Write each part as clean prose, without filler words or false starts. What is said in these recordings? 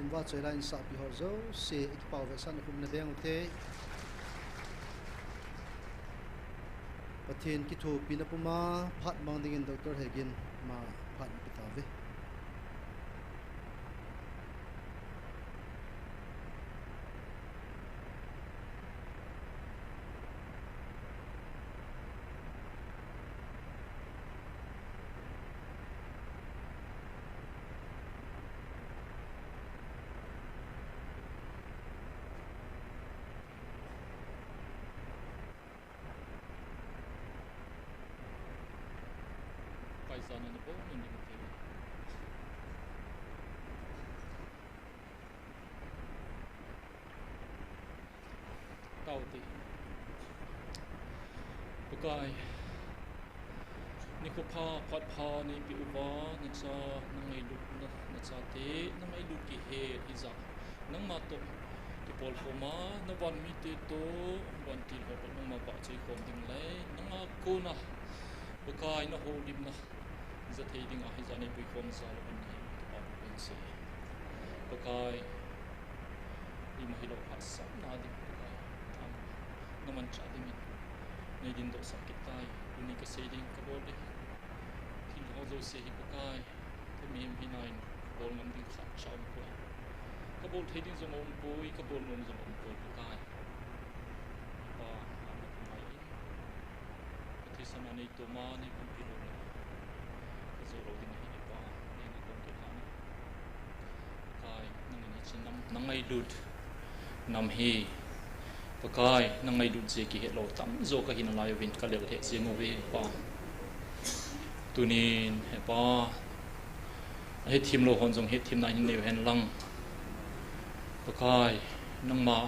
va choi la in sa pi ho zo se ekipau ve san khum na beng te pathian ki thu pina puma phat mang ding in doctor hegin ma phat pita ve Sana na po hindi mo kayo tao ti bagay ni ko pa pat pa ni pi uba na sa nangai luk na sa ti nangai luk ki he iza nang mato ti pol koma na wan mi ti to wan ti ho nang ma pa chi kom ding lai nang ko na bagay na ho dim na za thei ding a hizani pui khom sa lo ban hi to pen se pakai i ma hilo hat sam na ding pakai am naman cha ding nei din do sakit tai uni ka se ding ka bol de tin ho zo se hi pakai to mi em hinain bol ngam ding khat cham ko ka bol thei ding zo mom pui ka bol nom zo mom pui pakai pa am ko mai ti sana nei to ma nei pun pi lo nangai dut nam hi pakai nangai dut je ki hello tam zo ka hin lai win ka le the se ngo ve pa tunin he pa he thim lo hon jong he thim na hin ne hen lang pakai nang ma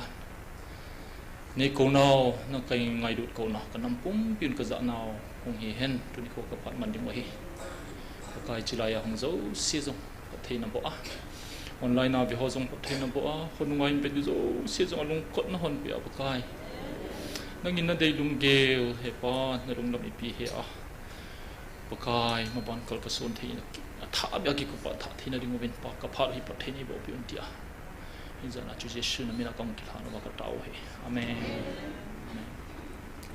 ne ko nau na kai ngai dut ko na ka nam pum pin ka za nau hong hi hen tuni ko ka pat man ding wa hi pakai chilaya hong zo si zo thei na bo a online na vi ho jong thei na bo a hon ngai pe zo si zo long kot na hon pi a pakai nangin na dei lung ge he pa na lung lam pi he a pakai ma ban kal ka son thei na tha bya ki ko pa tha thei na ding ben pa ka phar hi pa thei ni bo pi un tia in za na chu je shu na mi na kong ki ha na ka tau he amen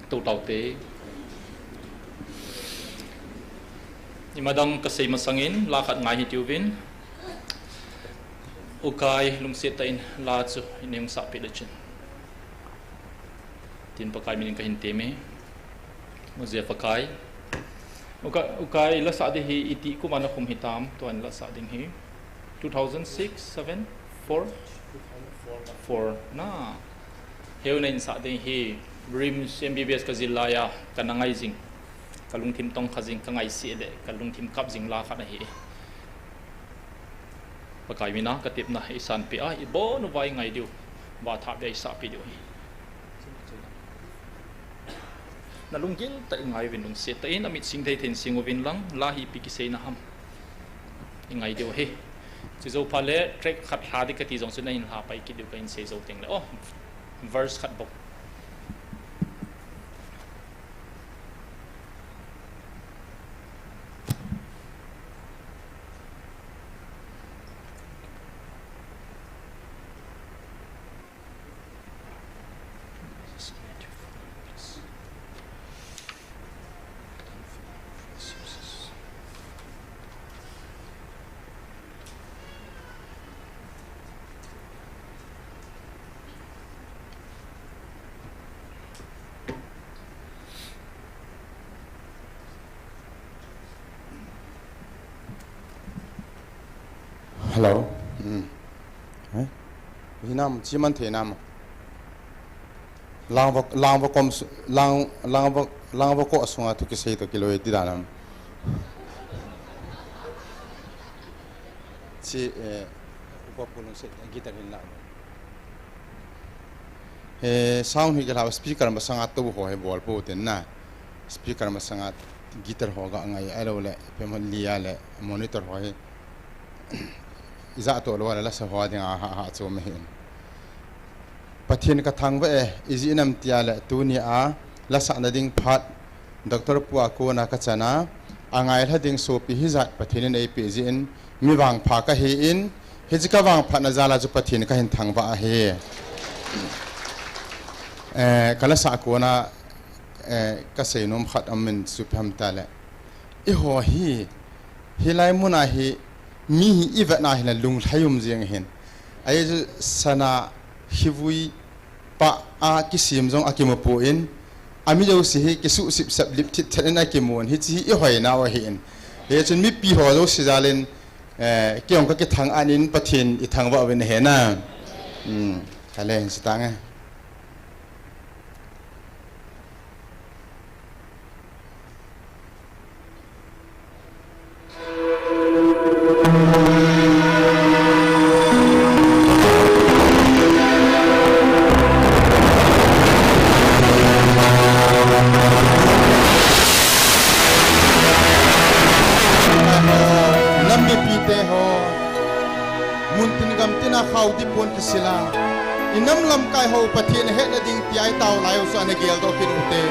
to tau te ni madang ka sei masangin la khat ngai hi tiuvin ukai lungset tain la chu inem sa pi lechin tin pakai min ka hin te me mo je pakai ukai la sa de hi iti ku mana khum hitam to an la sa ding hi 2006 7 4 4 na heu nen sa ding hi rim MBBS ka zilaya kanangai jing kalung thim tong khajing ka ngai si le kalung thim kap jing la kha na hi pakai mina ka tip na isan pi a i bo no vai ngai diu ba tha dei sa pi diu na lungil ta ngai vin lung se ta in amit sing thei then sing ovin lang la hi pi ki sei na ham ngai diu he chi zo phale track khat ha di ka ti jong su na in ha pai ki diu ka in sei zo teng le oh verse khat bok Hello. Hinam chiman the nam. Lang va ko asunga to ki sei to kilo eti danam. Chi upapulung se gitar hin la. Sound hi gala speaker ma sangat to ho he bol po ten na. Speaker ma sangat gitar ho ga ngai alo le pemon lia le monitor ho he. Iza to lo la sa ho ding ha chu me hin pathian ka thang ba izi nam tia la tu ni a la sa na ding phat doctor puwa ko na ka chana angai la ding so pi hi zat pathian nei pe ji in mi wang pha ka hi in Hiji ka wang phat na zala chu pathin ka hin thang ba he kala sa ko na ka sei nom khat amin su pham ta le I ho hi hilai muna hi mi hi iwa na hin lung thayum jeng hin ai sana hiwui pa a kisim jong akimapo in ami jo si hi kisu sip sap lip thit thena kimon hi chi I hoi na wa hin he chun mi pi ho jo si jalen kiong ka ki thang anin pathin I thang wa wen he na thale sitang sila inam lam kai ho pathin he na ding ti ai taw lai so an gel do kin ute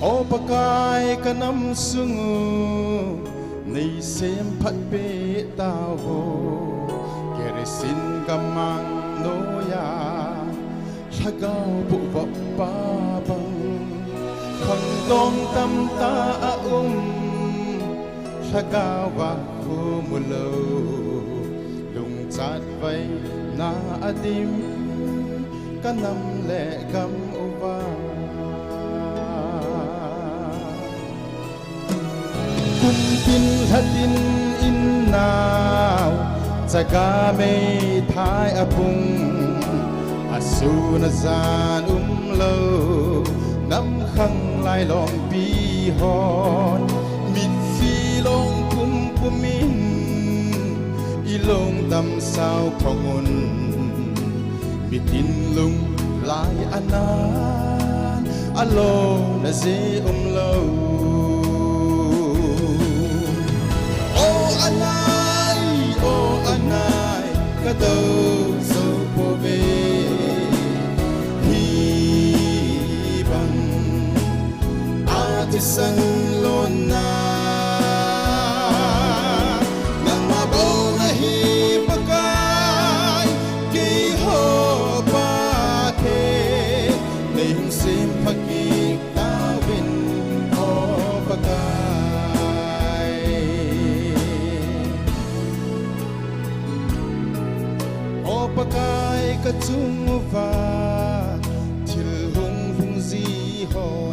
o pakai kanam sungu nei sem phat pe taw ho keresin kamang noya hagao bu va pa bang Khang dong tam ta Shagawa kumulo Lung chat vai na adim Kanam le kam uwa Kumpin hadin innaw Taga may thai apung Asu na zan lo Nam khang lai long pi hon mit phi long kum min ilong tam sao khongun mitin lung lai anan alo na ze lo o anai kado so po ve San lona nang mabaw na hipagay ki ho pake may humsim pagkitawin o pagay o pagay katumuva tilhung hungzi hoi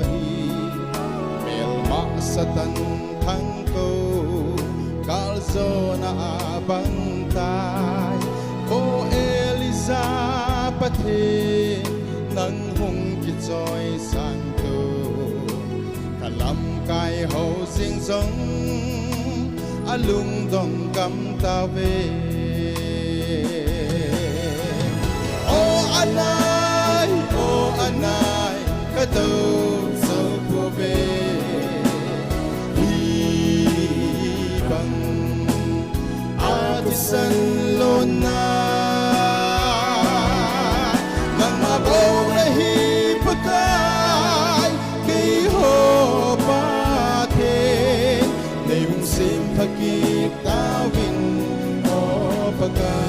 Satan thangko kalzo na abantay ko Elizabeth nang hung kitsoy santo kalam kai ho sing song alung dong kam tawe o anay kato so pobe San lona nang mabaw na hipagay kay ho patin na yung simpagkitawin o pagay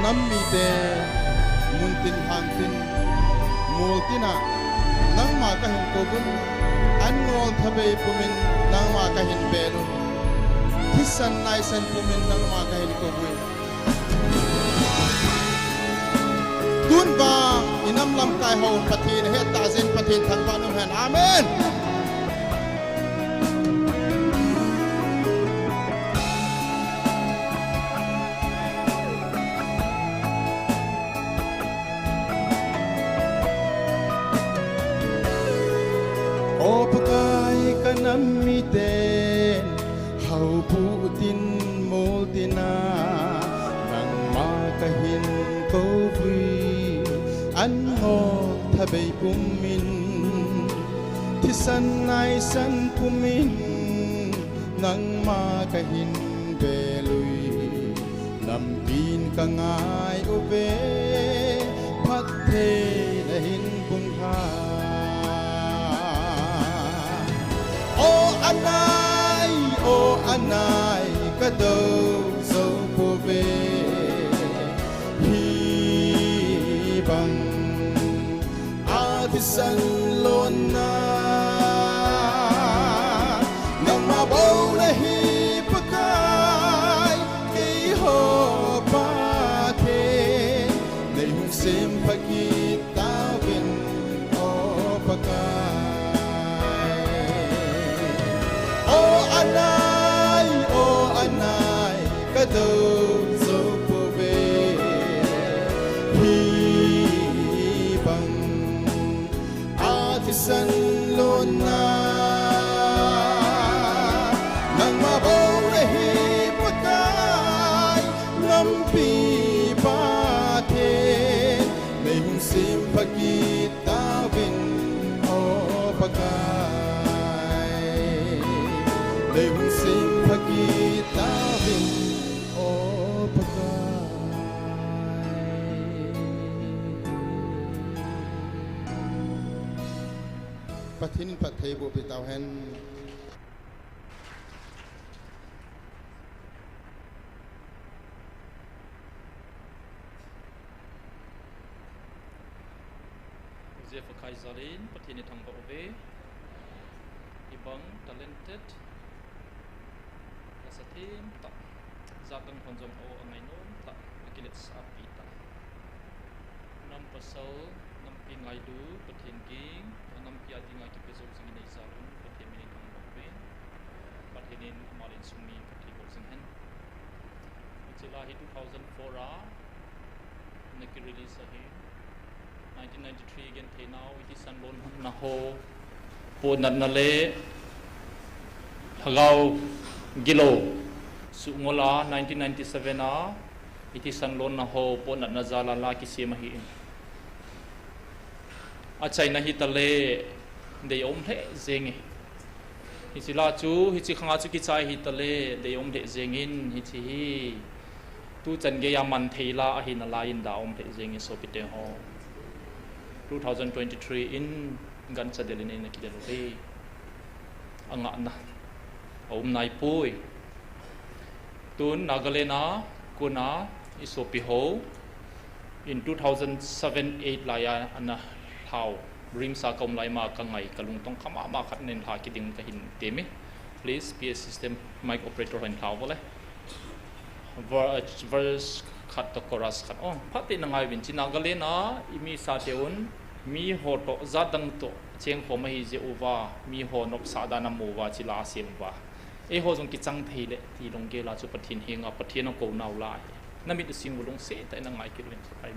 Nampi te muntin hangtin multina nang makahin kobun anol thabei pumin nang makahin belu thisan naisan pumin nang makahin kobun dun ba inam lam kai ho pathin het ta zen pathin thang pa num han amen Namiten hau putin moltina nang makahin kovri an ho thabei pumin san nai san pumin nang ma kahin belui lampin kangai ube phat the na hin bung tha o anai kado zo po ve hi bang san lon na nang mabaw na hipakai kay ho pa the nay hung sim pagkita win o pakai o anay kado zo po be hi bang san lon na nang mabaw na hipakai nampi pate may hung sim pagkita win o pakai may hung sim pagkita win o pakai Pathin pathai bo pitau hen Joseph Kaisarin pathin thang ba ove ibang talented kasatin ta zatang honjom o angai nom ta akilet sa pita nam pasal nam pingai du pathin ging Nampi Adia ki pesok sing nei zalun pathin mini thang ba ove pathinin amarin sumi pathi bol sing hen chila hi 2004 a neki release ahi 1993 again the now it is sanlon na ho po nat na le hagaw gilo sungola 1997 a it is sanlon na ho po nat na zala la ki semahi achai na hi tale de om the zeng hi sila chu hi chi khanga chu ki chai hi tale de om the zengin hi chi tu chan ge ya man theila a hin la in da om the zeng so pite ho 2023 in gan cha delin na ki de be anga na om nai pui tun nagalena kuna isopi ho in 2007-8 la ya ana how rim sa kom lai ma ka ngai kalung tong khama ma khat nen tha ki ding ka hin temi please PS system mic operator hen thaw bole verse khat to chorus khat on phati na ngai win chi nagalena imi sa teun mi ho to zadang to cheng kho ma hi je uwa mi ho nop sa da na mu wa chi la sem wa e ho jong ki chang thei le ti long ge la chu pathin hinga pathin ko naw la nami de sing bulong se ta na ngai ki len sai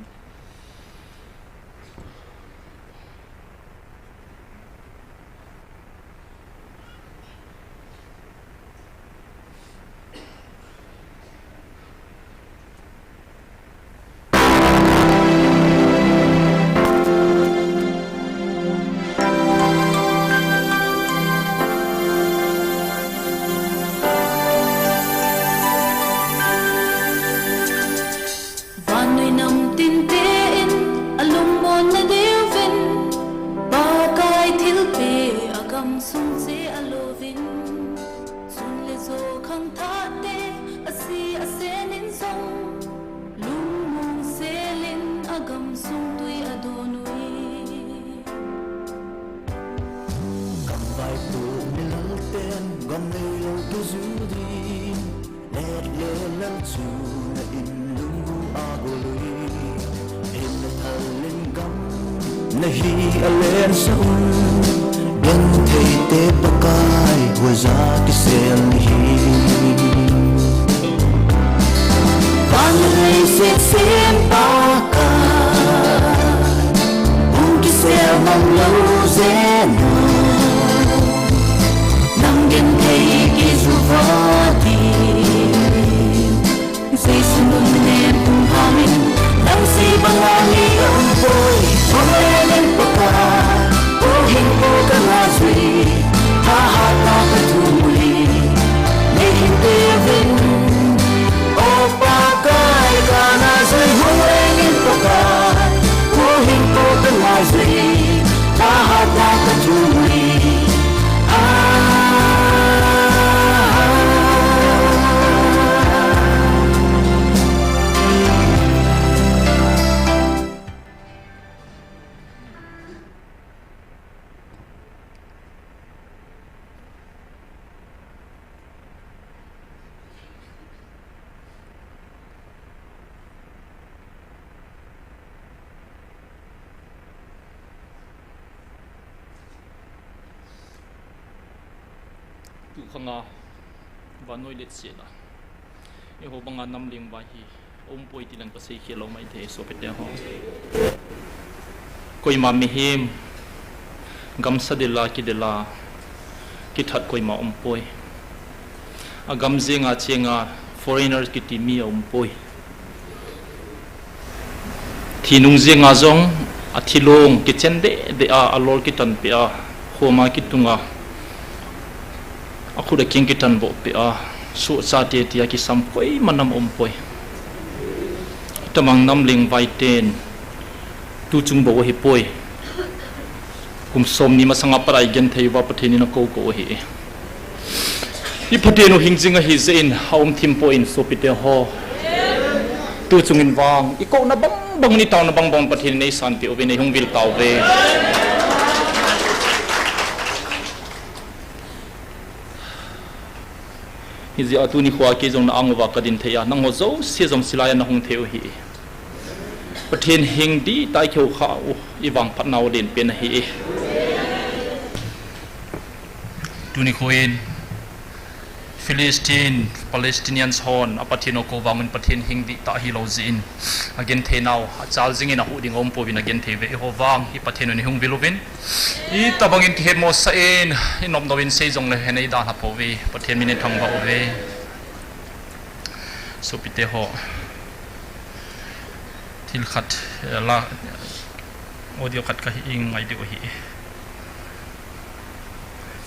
nahi alen saun ben thei te pakai waza ki sel hi van rei se sem paka un ki sel nam lo zeno nam gen thei ki zuvati sei sunun ne pum hamin nam si bangali boy Hãy subscribe cho kênh Ghiền Mì Gõ để không bỏ lỡ những video hấp dẫn tu khanga vanoi let se la e ho banga nam ling ba hi poi ti lang pasai khelo mai the so pete ho koi ma mi him gam sa de la ki that koi ma poi agam zinga chenga foreigners ki ti mi poi thinung zinga zong athilong ki chen de a alor ki tan pe a khoma ki tunga akhuda king ki tan bo pe a su cha te tia ki sam koi manam poi tamang nam ling vai ten tu chung bo hi poi kum som ni masanga parai gen thei wa pathini na ko hi i phatenu hingjinga hi zein haum thim point so pite ho tu chungin wang i ko na bang ni taw na bang pathin nei san pi obe nei hungwil taw ve hi zi atu ni khwa ke jong na angwa kadin theya nang ho zo se jong silaya na hung theu hi pathin hing di tai kheu kha u i wang phatnaw den pen hi tu ni khoin Philistine Palestinians hon apatino ko wangun pathin hingdi ta hi lo zin again the now chal jing in a huding om povin again the ve ho wang hi pathino ni hung bilovin I tabangin ki mo sa in inom novin se jong le henei da ha povi pathin mine thang ba ove so pite ho til khat la audio khat ka hi ing ngai de hi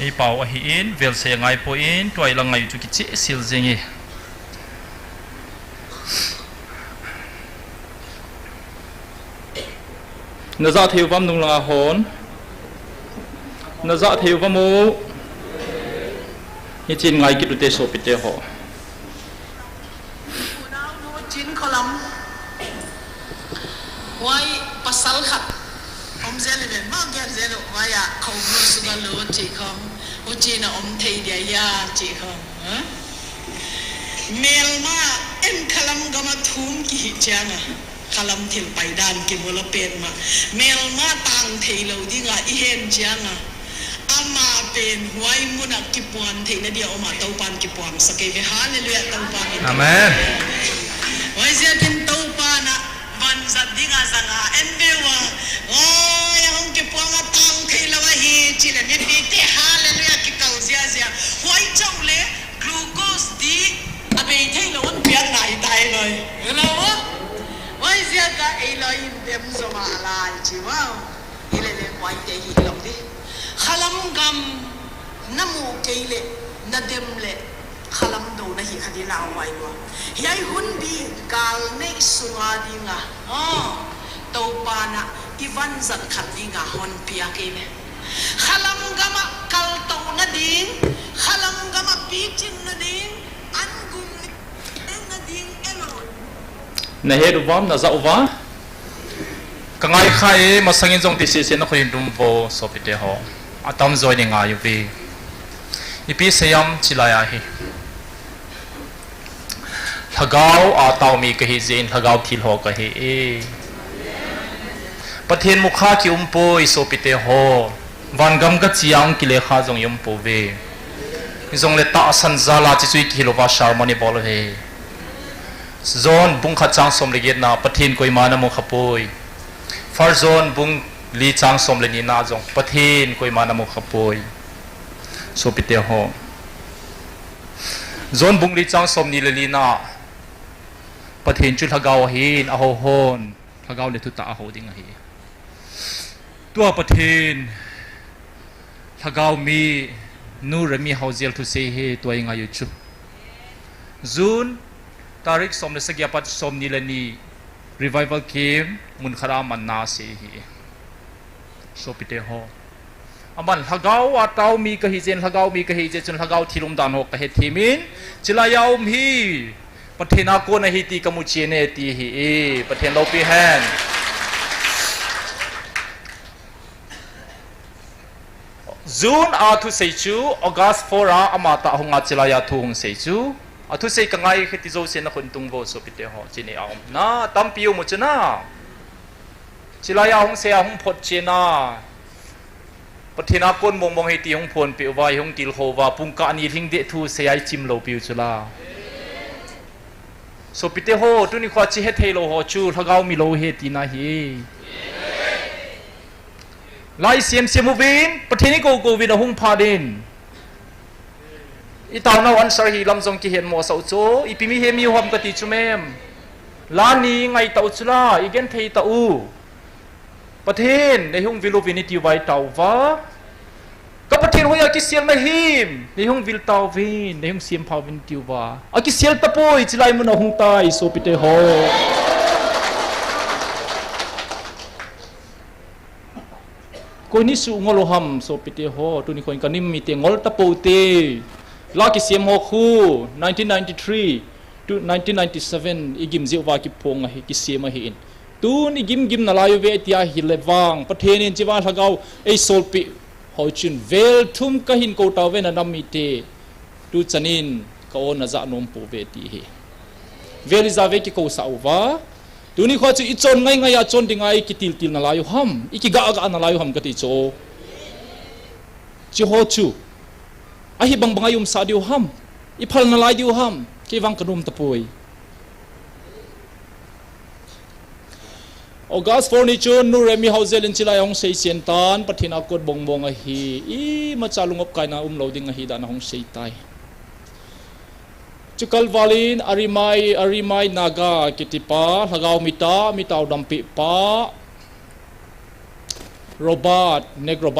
e pau a hi in vel se ngai po in toy la ngai chu ki che sil zengi na za theu vam nung la hon na za theu vam mo hi chin ngai ki tu te so pite ho chin kholam wai pasal khat om zele le ma gyan zele waya khom lu suga lo chi khom u chi na om thei dia ya chi khom mel ma en khalam gama thum ki changa khalam thil paidan ki bola pen ma mel ma tang thei lo dinga I hen changa ama pen huai muna ki puan thei na dia oma tau pan ki puan sake ve hallelujah tau pan amen wai sia tin tau pana van zat dinga zanga endewa oh yang ke puanga tang khailawa hi chile ne te hallelujah ki kauzia zia huai chaule glucose di abe thailon pian nai tai loi hello wai sia ka eloi dem zoma alai chi wow ile le wai te hi lo di khalam gam namu keile nadem le khalam do na hi khadi la wai wa yai hun bi kal ne sunga dinga to pana ivan zat khat dinga hon pia ke me khalam gama kal to na ding khalam gama pi chin na ding an gum na ding elo na he ruwam na za uwa kangai khai masangin jong ti se na khoin dum vo so pite ho atam zoi ni nga yu vi ipi sayam chilaya hi thagau a taw mi ka hi zin thagau thil ho ka hi e pathen mukha ki poi so pite ho van gam ka chiang ki le kha jong yum po ve jong le ta san zala chi chui ki lo wa shar mani bol he zon bung kha chang som le get na pathen koi ma na mo khapoi far zon bung li chang som le ni na jong pathen koi ma na mo khapoi so pite ho zon bung li chang som ni le li na pathen chu thagau hin a ho hon thagau le thu ta a ho ding a hi tua pathen thagau mi nu rami hauzel thu se he toy nga yu chu zun tarik som le sagya pat som ni le ni revival came mun khara man na se hi so pite ho aman thagau atau mi ka hi zen thagau mi ka hi je chun thagau thilum dan ho ka he thimin chila yaum hi pathena ko na hi ti kamu chene ti hi e pathen lo pi han June a thu sei chu August 4 a amata honga chila ya thu hong sei chu a thu sei kangai kheti zo se na khun tung bo so pite ho chini aum na tampiu mu chuna chila ya hong se a hong phot chena pathina kon mong hi ti hong phon pe wai hong til khowa pungka ani thing de thu se ai chim lo piu chula so pite ho tu ni khwa chi he thelo ho chu thagau mi lo he ti na hi lai siam siamovin pathini ko vin hung pha din i taw na wan sar hi lam jong ki hen mo so cho i pimi he mi hom ka ti chu mem la ni ngai tau chula igen thei ta u pathin nei hung vilovinity vai taw wa ka pathin hoya ki siam na him nei hung vil taw vin nei hung siam phau vin tiu wa a ki sial ta poi chilai mun hung tai so pite ho ko ni su ngolo ham so pite ho tu ni koin kanim mi te ngol ta po te la ki siam ho khu 1993 to 1997 igim zewa ki pong hi ki siam hi in tu ni gim na layu ve tia hi lewang pathen in chiwa thagau ei solpi ho chin vel thum ka hin ko taw ve na nam mi te tu chanin ka on na za nom pu ve ti hi vel za ve ki ko sa wa tu ni kho chu i chon ngai ya chon dingai ki til na layu ham i ki ga na layu ham ka ti cho chi ho chu a hi bang bangayum sa diu ham i phal na lai diu ham ki wang kanum tapoi August furniture nu remi housel in chilai hong sei sian tan pathina kot bongbong a hi i ma chalungop kaina loading a hi da na hong sei tai Chukal Valin arimai naga kitipa hagau mitaw dampi pa Robot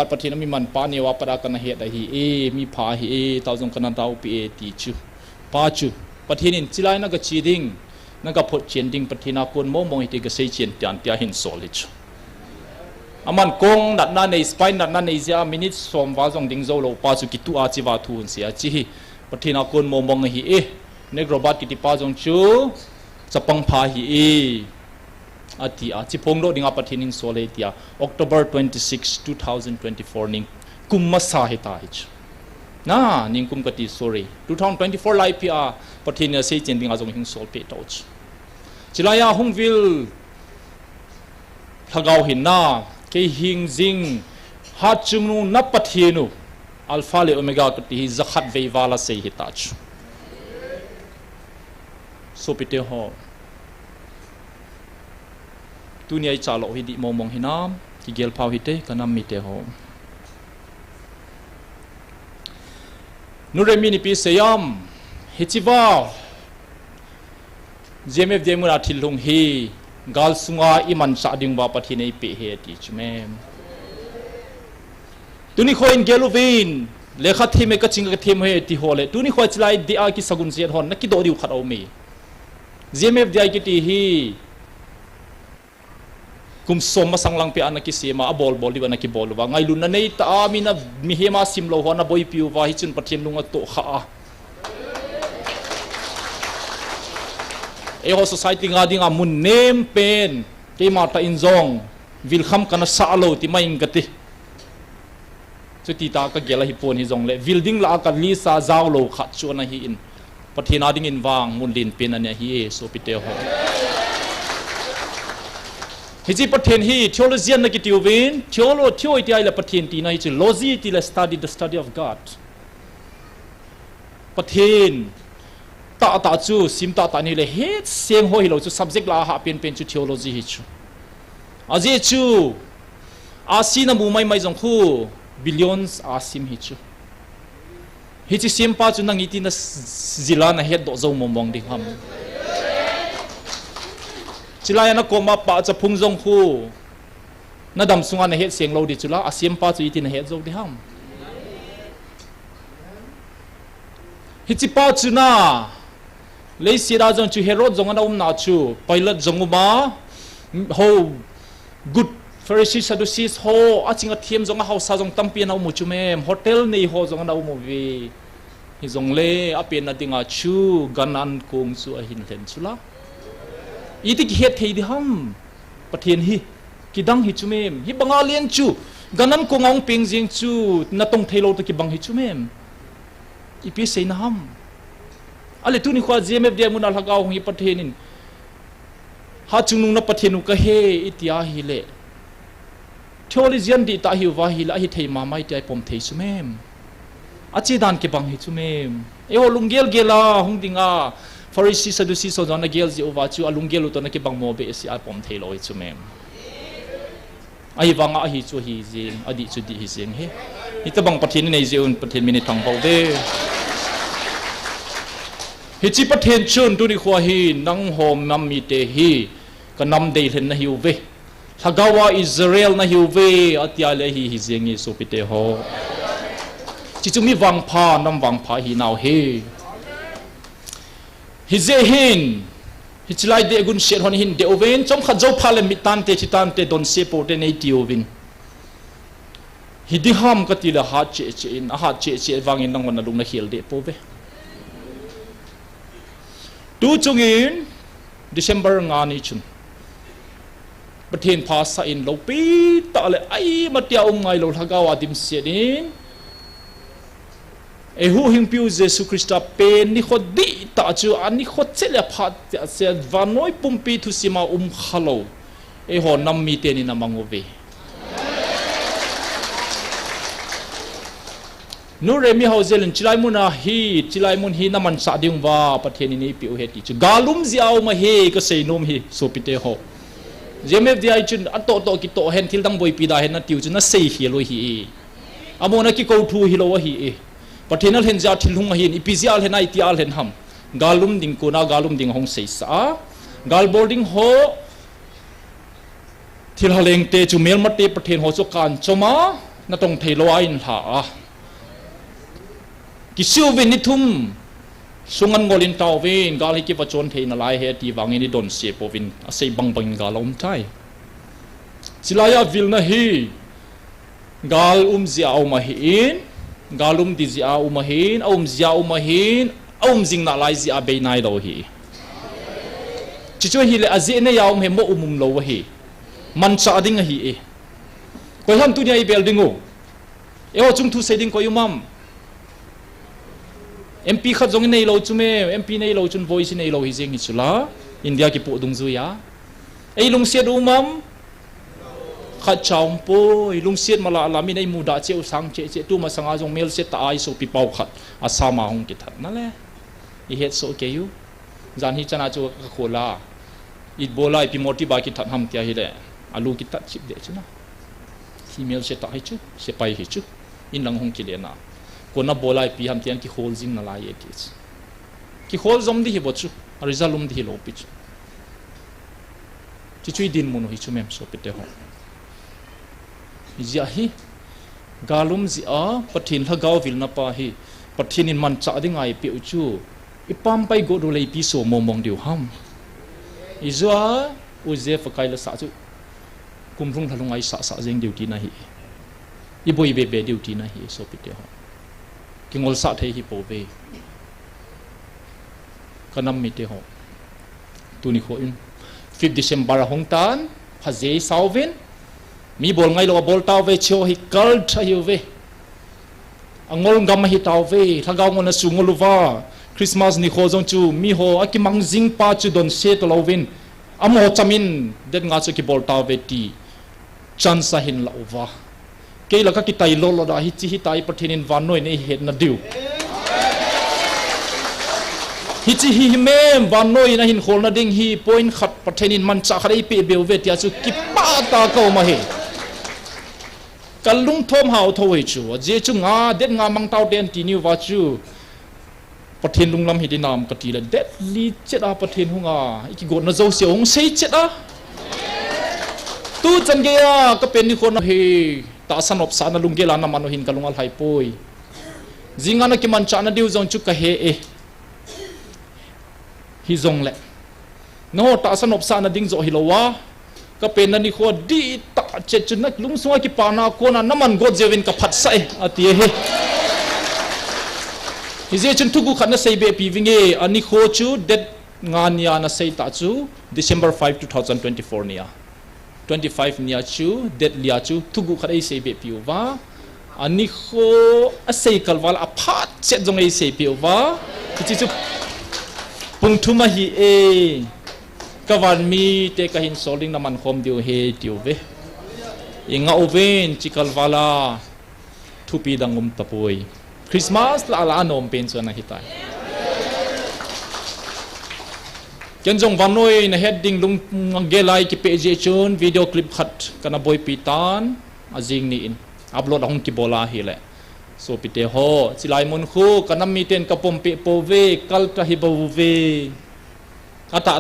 pathina mi man pa ni wa para kana he da hi mi pha hi tauzong kana dau pi ti chu pa chu pathinin chilai na ga chiding na ga phot chending pathina kon mong ite ga sei chen tian tia hin solid aman kong nat na nei spine nat na nei ja minute som wa jong ding zo lo pa chu ki tu a chi wa thu sia chi pathina kon mong hi robot ki ti pa jong chu chapang pha hi atia chipong lo dinga pathinin sole tia October 26 2024 ning kumma sa heta hi na ning kum kati sorry 2024 lai pia pathina sei chen dinga jong hing sol pe toch chilaya hungvil thagau hin na ke hing jing ha chungnu na pathinu alpha le omega kati hi zakhat veiwala sei heta chu so pite ho dunia chalo hi di momong hinam ki gel phau hite kanam mite ho nuremi ni pi seyam hichiwa GMFDI mura thilung hi gal sunga iman sa ding ba pathine pe he ti chmem tuni khoin gelovin lekha thime ka chinga them he ti hole tuni khoi chlai dia ki sagun zet hon na ki do riu khat au me GMFDI ki ti hi kum som masanglang pe anaki sema a bol di anaki bol wa ngai lun na nei ta amina mi hema simlo hona boy piu wa hi chun pathian lunga to kha e ho society nga dinga mun nem pen ke mata injong vil kham kana sa lo ti mai ngati chu ti ta ka gela hi pon hi jong le building la ka li sa zaw lo kha chu na hi in pathina ding in wang mun lin pen ania hi e so pite ho hiji pathen hi theologian na ki tiwin theo iti ai la pathen ti na hi logi ti la the study of God pathen ta chu sim ta ni le he seng ho hi lo chu subject la ha pen chu theology hi chu aje chu asina mu mai jong khu billions asim hi chu hi chi sim pa chu nang iti na zila na he do zo momong ding ham chilaya na koma pa cha phungjong khu na dam sunga na het seng lo di chula asiam pa chu itin het zo di ham hichi pa chu na le sira jong chu herod jong na na chu pilot jonguma ho good Pharisees Sadducees ho achinga thiem jong ha sa jong tampi na mu chu mem hotel nei ho jong na mu vi hi jong le apen na tinga chu ganan kong chu a hin len chula iti ki het thei di ham pathen hi kidang hi chumem hi bangalian chu ganan ko ngong ping jing chu na tong thailo to ki bang hi chumem ipi sei na ham ale tu ni khwa GMFDI mun al hagaw hi pathenin ha chunung na pathenu ka he itia hi le theologian di ta hiu wa hi la hi thei ma mai tai pom thei sumem achi dan ke bang hi sumem e ho lunggel gela hung dinga Pharisee Sadducee so jana gel ji owa chu alunggel to na ke bang mo be si a pom thei lo hi sumem ai wanga hi chu hi jing adi chu di hi jing he ita bang pathin nei jeun pathin mini thang pau de hi chi pathin chun tu ni khwa hi nang hom nam mi te hi ka nam dei len na hiu ve thagawa Israel na hiu ve atia le hi jing ni so pite ho chi chu mi wang pha nam wang pha hi naw he hi je hin hi chilai de gun shet hon hin de oven chom kha jo phale mi tan te don se po te nei ti ovin hi di ham ka ti la ha che in a ha che wangin nang wan lung na khel de po ve tu chungin December nga ni chun pathen pha sa in lo pi ta le ai ma tia ngai lo thagawa dim se din e hu hing piu Jesus Christa pen ni khod di ta chu ani khod chele phat se vanoi pumpi thu sima khalo e ho nam mi te ni na mangove nu re mi hauzel chilai mun hi naman sa ding wa pathen ni piu he ti chu galum ziaw ma he ka sei nom hi so pite ho GMFDI chun ato to ki to hen thil dang boi pi da hen na tiu chu na sei hi lo hi amona ki ko thu hi lo hi pathenal hen ja thilhung hin ipizial hen ai tial hen ham galum ding kuna galum ding hong sei sa gal boarding ho thil haleng te chu mel mate pathen ho chu kan choma na tong theilo ain ha ki siu vin ni thum sungan ngolin taw vin gal hi ki pachon theina lai he ti wangi ni don se povin asei bang galom tai silaya vilna hi gal zia au ma hi in galum di zia umahin zia umahin zing na lai zia be nai lo hi chicho hi le azi ne yaum he mo lo hi man cha ding hi e ko ham tu ni ai building o e ho chung thu setting ko yumam MP khat jong nei lo chume MP nei lo chun voice nei lo hi jeng hi chula India ki pu dung zu ya ei lung se du mam khat chaung po lung siat mala lami nei muda che usang che tu ma sanga jong mel se ta ai so pi pau khat asama hong ki that na le I het so ke yu jan hi chana chu khola I bola pi moti ba ki that ham tia hi le alu ki tat chip de chuna female se ta hi chu se pai hi chu in lang hong ki le na ko na bola pi ham tian ki hol jing na la ye ki hol zom di hi bo chu result di hi lo pi chu chui din mun hi chu mem so pite ho zia hi galum zia pathin lagaw vil na pa hi pathin in man cha ding ai pi chu ipam pai go do lei pi so momong diu ham izwa uze fakai la sa chu kumrung thalung ai sa jeng duty na hi I boi be duty na hi so pite ho kingol sa thei hi po ve kanam mi te ho tu ni kho in 5 December hong tan phazei sauvin mi bol ngai lo bol taw ve chho hi kal thayu ve angol ngam hi taw ve thagaw ngona sungoluwa Christmas ni kho jong chu mi ho akimang jing pa chu don se to lovin amo chamin det nga chu ki bol taw ve ti chan sa hin lawa ke la ka ki tai lo da hi chi hi tai pathinin van noi nei het na diu hi chi hi mem van noi na hin khol na ding hi point khat pathinin man cha khari pe beu ve tia chu ki pa ta ko ma he kalung thom hau thoi chu je chu nga det nga mang taw den ti ni wa chu pathin lunglam hi dinam ka ti la det li cheta pathin hunga ki god na zo se hong sei cheta tu chan ge ya ka pen ni khon he ta san op sa na lung ge la na manu hin kalungal hai poi zinga na ki man cha na diu jong chu ka he e hi zong le no ta san op sa na ding zo hi lo wa ka pen na ni kho di ta che chu na lung sunga ki pa na ko na naman god jewin ka phat sai ati he hize chun thugu khat na sei be pi winge ani kho chu det ngania na sei ta chu December 5 2024 nia 25 nia chu det lia chu thugu khat ei sei be pi wa ani kho a sei kalwal a phat che jong ei sei pi wa chi chu pung thuma hi e kawan mi te ka hin soling naman khom diu he tiu ve inga oven chikal vala thupi dangum tapoi Christmas la ala anom pen so na hitai ken jong vanoi na heading lung gelai ki page chun video clip khat kana boy pitan azing ni in upload hong ki bola hi le so pite ho silai mun khu kanam mi ten kapom pe pove kal ta hi bo ve ata